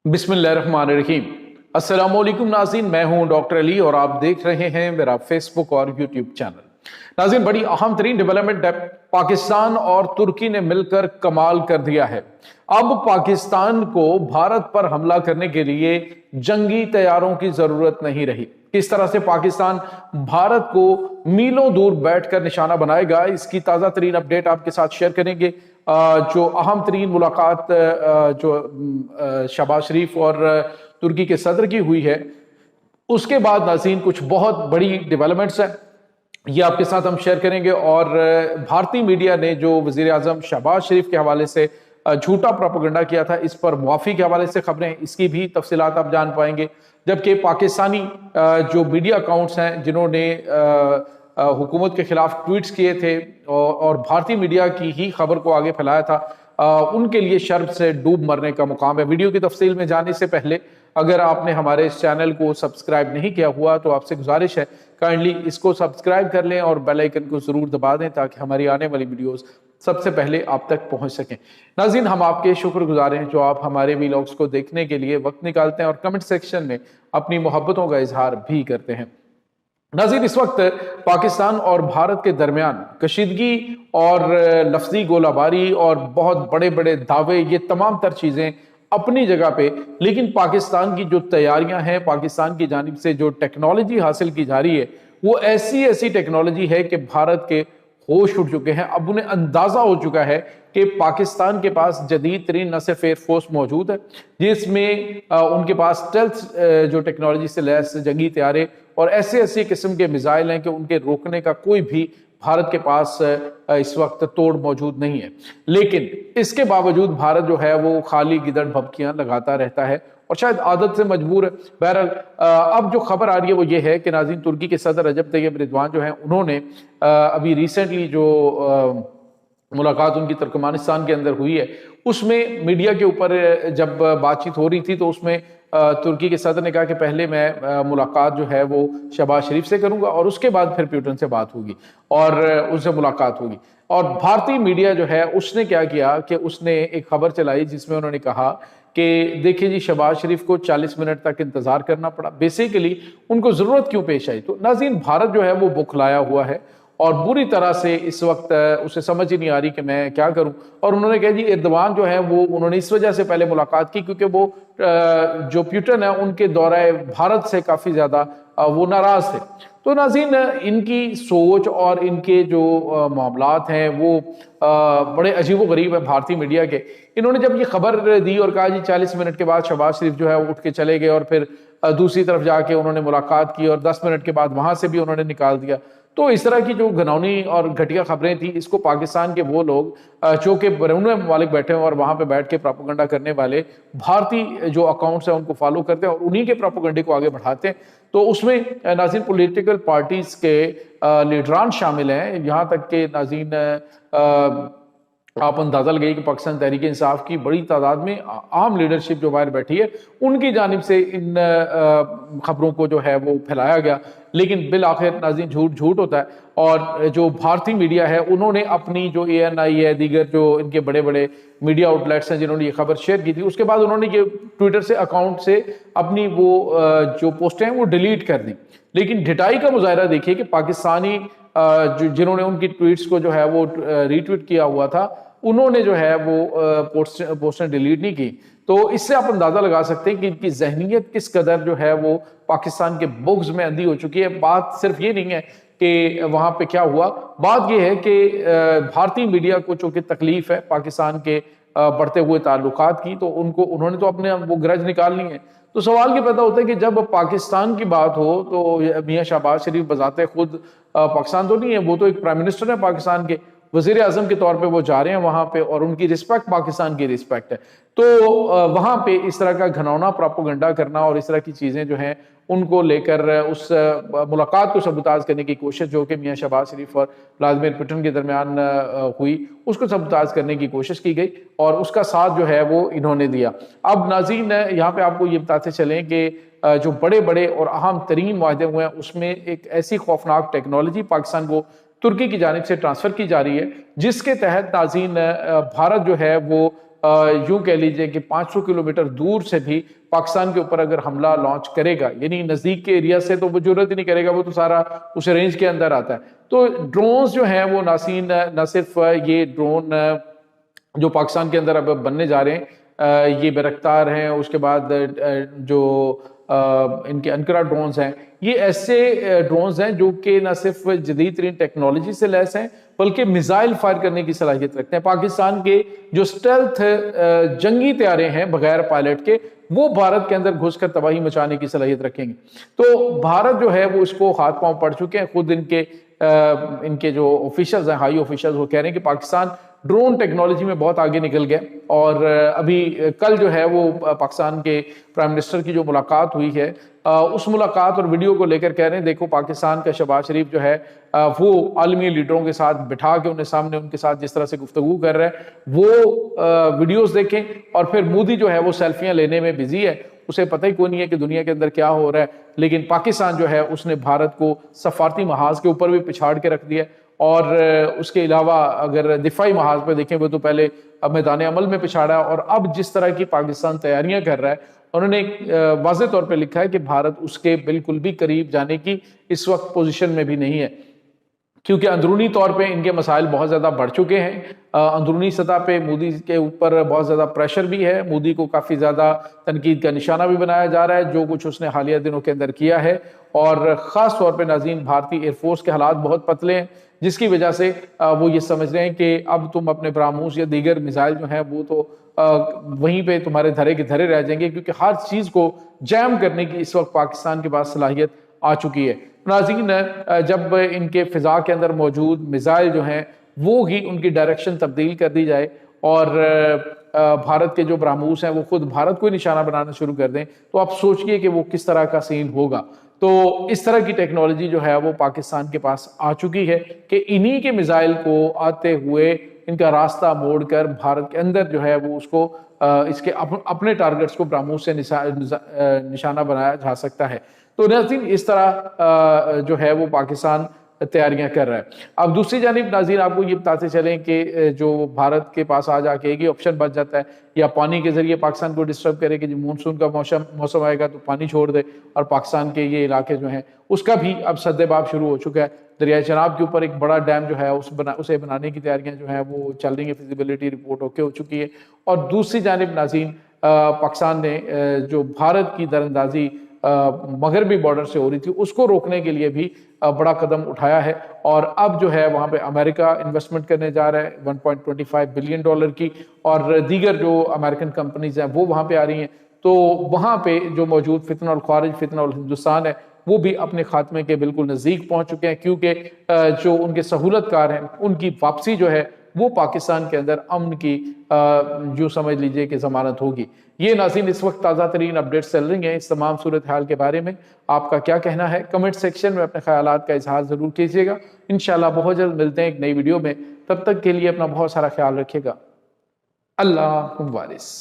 बिस्मिल्लाह रहमान रहीम। अस्सलाम वालेकुम नाज़रीन, मैं हूं डॉक्टर अली और आप देख रहे हैं मेरा फेसबुक और यूट्यूब चैनल। नाज़रीन, बड़ी अहम तरीन डेवलपमेंट है, पाकिस्तान और तुर्की ने मिलकर कमाल कर दिया है। अब पाकिस्तान को भारत पर हमला करने के लिए जंगी तैयारों की जरूरत नहीं रही। किस तरह से पाकिस्तान भारत को मीलों दूर बैठकर निशाना बनाएगा, इसकी ताजा तरीन अपडेट आपके साथ शेयर करेंगे। जो अहम तरीन मुलाकात शहबाज शरीफ और तुर्की के सदर की हुई है, उसके बाद नाज़रीन कुछ बहुत बड़ी डेवलपमेंट्स हैं, ये आपके साथ हम शेयर करेंगे। और भारतीय मीडिया ने जो वजीर आजम शहबाज शरीफ के हवाले से झूठा प्रोपेगेंडा किया था, इस पर मुआफी के हवाले से खबरें, इसकी भी तफसीलात आप जान पाएंगे। जबकि पाकिस्तानी जो मीडिया अकाउंट्स हैं जिन्होंने हुकूमत के खिलाफ ट्वीट्स किए थे और भारतीय मीडिया की ही खबर को आगे फैलाया था, उनके लिए शर्म से डूब मरने का मुकाम है। वीडियो की तफसील में जाने से पहले अगर आपने हमारे इस चैनल को सब्सक्राइब नहीं किया हुआ तो आपसे गुजारिश है, काइंडली इसको सब्सक्राइब कर लें और बेल आइकन को जरूर दबा दें ताकि हमारी आने वाली वीडियोस सबसे पहले आप तक पहुंच सकें। नाज़रीन, हम आपके शुक्रगुजार हैं जो आप हमारे वीलॉग्स को देखने के लिए वक्त निकालते हैं और कमेंट सेक्शन में अपनी मोहब्बतों का इजहार भी करते हैं। नाज़रीन, इस वक्त पाकिस्तान और भारत के दरमियान कशीदगी और लफ्जी गोलाबारी और बहुत बड़े बड़े दावे, ये तमाम तर चीज़ें अपनी जगह पे, लेकिन पाकिस्तान की जो तैयारियां हैं, पाकिस्तान की जानिब से जो टेक्नोलॉजी हासिल की जा रही है, वो ऐसी ऐसी टेक्नोलॉजी है कि भारत के होश उड़ चुके हैं। अब उन्हें अंदाजा हो चुका है कि पाकिस्तान के पास जदीद तरीन न सिर्फ एयरफोर्स मौजूद है, जिसमें उनके पास स्टेल्थ जो टेक्नोलॉजी से लैस जंगी तैयारे और ऐसे ऐसे किस्म के मिसाइल हैं कि उनके रोकने का कोई भी भारत के पास इस वक्त तोड़ मौजूद नहीं है। लेकिन इसके बावजूद भारत जो है वो खाली गिदड़ भभकियां लगाता रहता है और शायद आदत से मजबूर है। बहरहाल अब जो खबर आ रही है वो ये है कि नाज़रीन, तुर्की के सदर रजब तैयब एर्दोगान जो हैं, उन्होंने अभी रिसेंटली जो मुलाकात उनकी तुर्कमानिस्तान के अंदर हुई है, उसमें मीडिया के ऊपर जब बातचीत हो रही थी तो उसमें तुर्की के सदर ने कहा कि पहले मैं मुलाकात जो है वो शहबाज शरीफ से करूंगा और उसके बाद फिर पुतिन से बात होगी और उनसे मुलाकात होगी। और भारतीय मीडिया जो है उसने क्या किया कि उसने एक खबर चलाई जिसमें उन्होंने कहा कि देखिए जी, शहबाज शरीफ को 40 मिनट तक इंतजार करना पड़ा। बेसिकली उनको जरूरत क्यों पेश आई? तो नाज़रीन, भारत जो है वो बुखलाया हुआ है और बुरी तरह से इस वक्त उसे समझ ही नहीं आ रही कि मैं क्या करूं। और उन्होंने कहा जी, एर्दोगान जो है वो उन्होंने इस वजह से पहले मुलाकात की क्योंकि वो जो पुतिन है उनके दौरे भारत से काफी ज्यादा वो नाराज थे। तो नाज़रीन, इनकी सोच और इनके जो मामलात हैं वो बड़े अजीब गरीब है भारतीय मीडिया के। इन्होंने जब ये खबर दी और कहा जी 40 मिनट के बाद शहबाज शरीफ जो है वो उठ के चले गए और फिर दूसरी तरफ जाके उन्होंने मुलाकात की और 10 मिनट के बाद वहां से भी उन्होंने निकाल दिया, तो इस तरह की जो घनौनी और घटिया खबरें थी, इसको पाकिस्तान के वो लोग जो कि बैरून ममालिक बैठे हैं और वहां पे बैठ के प्रोपेगेंडा करने वाले भारतीय जो अकाउंट्स हैं उनको फॉलो करते हैं और उन्हीं के प्रोपेगेंडे को आगे बढ़ाते हैं। तो उसमें नाज़रीन पॉलिटिकल पार्टीज के लीडरान शामिल हैं, यहाँ तक के नाज़रीन आप अंदाजा लगाइए कि पाकिस्तान तहरीक इंसाफ की बड़ी तादाद में आम लीडरशिप जो बाहर बैठी है, उनकी जानिब से इन खबरों को जो है वो फैलाया गया। लेकिन बिल आखिर नाज़रीन झूठ झूठ होता है और जो भारतीय मीडिया है उन्होंने अपनी जो ANI है, दीगर जो इनके बड़े बड़े मीडिया आउटलेट्स हैं जिन्होंने ये खबर शेयर की थी, उसके बाद उन्होंने ये ट्विटर से अकाउंट से अपनी वो जो पोस्टें हैं वो डिलीट कर दी। लेकिन ढिठाई का मुजाहरा देखिए कि पाकिस्तानी जिन्होंने उनकी ट्वीट्स को जो है वो रीट्वीट किया हुआ था, उन्होंने जो है वो पोस्टें डिलीट नहीं की। तो इससे आप अंदाजा लगा सकते हैं कि इनकी जहनीत किस कदर जो है वो पाकिस्तान के बुग्ज में अंधी हो चुकी है। बात सिर्फ ये नहीं है कि वहां पे क्या हुआ, बात ये है कि भारतीय मीडिया को चूंकि तकलीफ है पाकिस्तान के बढ़ते हुए ताल्लुकात की, तो उन्होंने तो अपने वो ग्रज निकालनी है। तो सवाल ये पैदा होता है कि जब पाकिस्तान की बात हो तो मियां शहबाज शरीफ बजाते खुद पाकिस्तान तो नहीं है, वो तो एक प्राइम मिनिस्टर है पाकिस्तान के, वजीर आजम के तौर पे वो जा रहे हैं वहां पे और उनकी रिस्पेक्ट पाकिस्तान की रिस्पेक्ट है। तो वहां पे इस तरह का घनौना प्रोपेगेंडा करना और इस तरह की चीजें जो हैं उनको लेकर उस मुलाकात को सबूताज करने की कोशिश जो कि मियां शहबाज शरीफ और व्लादिमीर पुतिन के दरमियान हुई, उसको सबूताज करने की कोशिश की गई और उसका साथ जो है वो इन्होंने दिया। अब नाज़रीन, यहाँ पे आपको ये बताते चलें कि जो बड़े बड़े और अहम तरीन वादे हुए हैं उसमें एक ऐसी खौफनाक टेक्नोलॉजी पाकिस्तान को तुर्की की जानिब से ट्रांसफर की जा रही है जिसके तहत नाज़रीन भारत जो है वो यूं कह लीजिए कि 500 किलोमीटर दूर से भी पाकिस्तान के ऊपर अगर हमला लॉन्च करेगा, यानी नजदीक के एरिया से तो वो जरूरत ही नहीं करेगा, वो तो सारा उस रेंज के अंदर आता है। तो ड्रोन्स जो हैं वो नासीन न सिर्फ ये ड्रोन जो पाकिस्तान के अंदर अब बनने जा रहे हैं, ये बैरक्तार हैं, उसके बाद जो इनके अनकरा ड्रोन्स हैं, ये ऐसे ड्रोन्स हैं जो कि न सिर्फ जदीद तरीन टेक्नोलॉजी से लैस हैं बल्कि मिसाइल फायर करने की सलाहियत रखते हैं। पाकिस्तान के जो स्टेल्थ जंगी तैयारे हैं बगैर पायलट के, वो भारत के अंदर घुसकर तबाही मचाने की सलाहियत रखेंगे। तो भारत जो है वो इसको हाथ पांव पड़ चुके हैं। खुद इनके जो ऑफिशियल्स हैं, हाई ऑफिशियल्स, वो कह रहे हैं कि पाकिस्तान ड्रोन टेक्नोलॉजी में बहुत आगे निकल गया। और अभी कल जो है वो पाकिस्तान के प्राइम मिनिस्टर की जो मुलाकात हुई है, उस मुलाकात और वीडियो को लेकर कह रहे हैं देखो पाकिस्तान का शहबाज शरीफ जो है वो आलमी लीडरों के साथ बिठा के उन्हें सामने उनके साथ जिस तरह से गुफ्तगू कर रहा है, वो वीडियोस देखें। और फिर मोदी जो है वो सेल्फियां लेने में बिजी है, उसे पता ही कोई नहीं है कि दुनिया के अंदर क्या हो रहा है। लेकिन पाकिस्तान जो है उसने भारत को सफारती महाज के ऊपर भी पिछाड़ के रख दिया। और उसके अलावा अगर दिफाई महाज पे देखें, वो तो पहले मैदान अमल में पिछाड़ा। और अब जिस तरह की पाकिस्तान तैयारियां कर रहा है, उन्होंने वाज़ेह तौर पे लिखा है कि भारत उसके बिल्कुल भी करीब जाने की इस वक्त पोजीशन में भी नहीं है, क्योंकि अंदरूनी तौर पे इनके मसाइल बहुत ज़्यादा बढ़ चुके हैं। अंदरूनी सतह पे मोदी के ऊपर बहुत ज़्यादा प्रेशर भी है, मोदी को काफ़ी ज़्यादा तनकीद का निशाना भी बनाया जा रहा है जो कुछ उसने हालिया दिनों के अंदर किया है। और ख़ास तौर पे नाज़रीन, भारतीय एयरफोर्स के हालात बहुत पतले हैं, जिसकी वजह से वो ये समझ रहे हैं कि अब तुम अपने ब्राह्मोस या दीगर मिसाइल जो हैं वो तो वहीं पे तुम्हारे धरे के धरे रह जाएंगे, क्योंकि हर चीज़ को जैम करने की इस वक्त पाकिस्तान के पास सलाहियत आ चुकी है। नाज़रीन, जब इनके फिजा के अंदर मौजूद मिसाइल जो हैं वो ही उनकी डायरेक्शन तब्दील कर दी जाए और भारत के जो ब्राह्मोस हैं वो खुद भारत को ही निशाना बनाना शुरू कर दें, तो आप सोचिए कि वो किस तरह का सीन होगा। तो इस तरह की टेक्नोलॉजी जो है वो पाकिस्तान के पास आ चुकी है कि इन्हीं के मिसाइल को आते हुए इनका रास्ता मोड़कर भारत के अंदर जो है वो उसको इसके अपने टारगेट्स को ब्राह्मोस से निशाना बनाया जा सकता है। तो नाज़रीन, इस तरह जो है वो पाकिस्तान तैयारियां कर रहा है। अब दूसरी जानिब नाज़रीन, आपको ये बताते चलें कि जो भारत के पास आ जाके एक ही ऑप्शन बच जाता है, या पानी के जरिए पाकिस्तान को डिस्टर्ब करे कि जब मानसून का मौसम आएगा तो पानी छोड़ दे और पाकिस्तान के ये इलाके जो हैं उसका भी अब सद्देबाब शुरू हो चुका है। दरिया चनाब के ऊपर एक बड़ा डैम जो है उसे बनाने की तैयारियां जो हैं वो चल रही हैं, फिजिबिलिटी रिपोर्ट ओके हो चुकी है। और दूसरी जानिब नाज़रीन, पाकिस्तान ने जो भारत की दरअंदाजी मगरबी बॉर्डर से हो रही थी उसको रोकने के लिए भी बड़ा कदम उठाया है। और अब जो है वहाँ पे अमेरिका इन्वेस्टमेंट करने जा रहा है 1.25 बिलियन डॉलर की, और दीगर जो अमेरिकन कंपनीज हैं वो वहाँ पे आ रही हैं। तो वहाँ पे जो मौजूद फितना उल खारिज, फितना उल हिंदुस्तान है, वो भी अपने खात्मे के बिल्कुल नज़दीक पहुँच चुके हैं, क्योंकि जो उनके सहूलतकार हैं उनकी वापसी जो है वो पाकिस्तान के अंदर अमन की जो समझ लीजिए कि ज़मानत होगी। ये नाज़रीन इस वक्त ताज़ा तरीन अपडेट्स चल रही हैं। इस तमाम सूरत हाल के बारे में आपका क्या कहना है, कमेंट सेक्शन में अपने ख्यालात का इजहार ज़रूर कीजिएगा। इंशाल्लाह बहुत जल्द मिलते हैं एक नई वीडियो में, तब तक के लिए अपना बहुत सारा ख्याल रखिएगा। अल्लाह वारिस।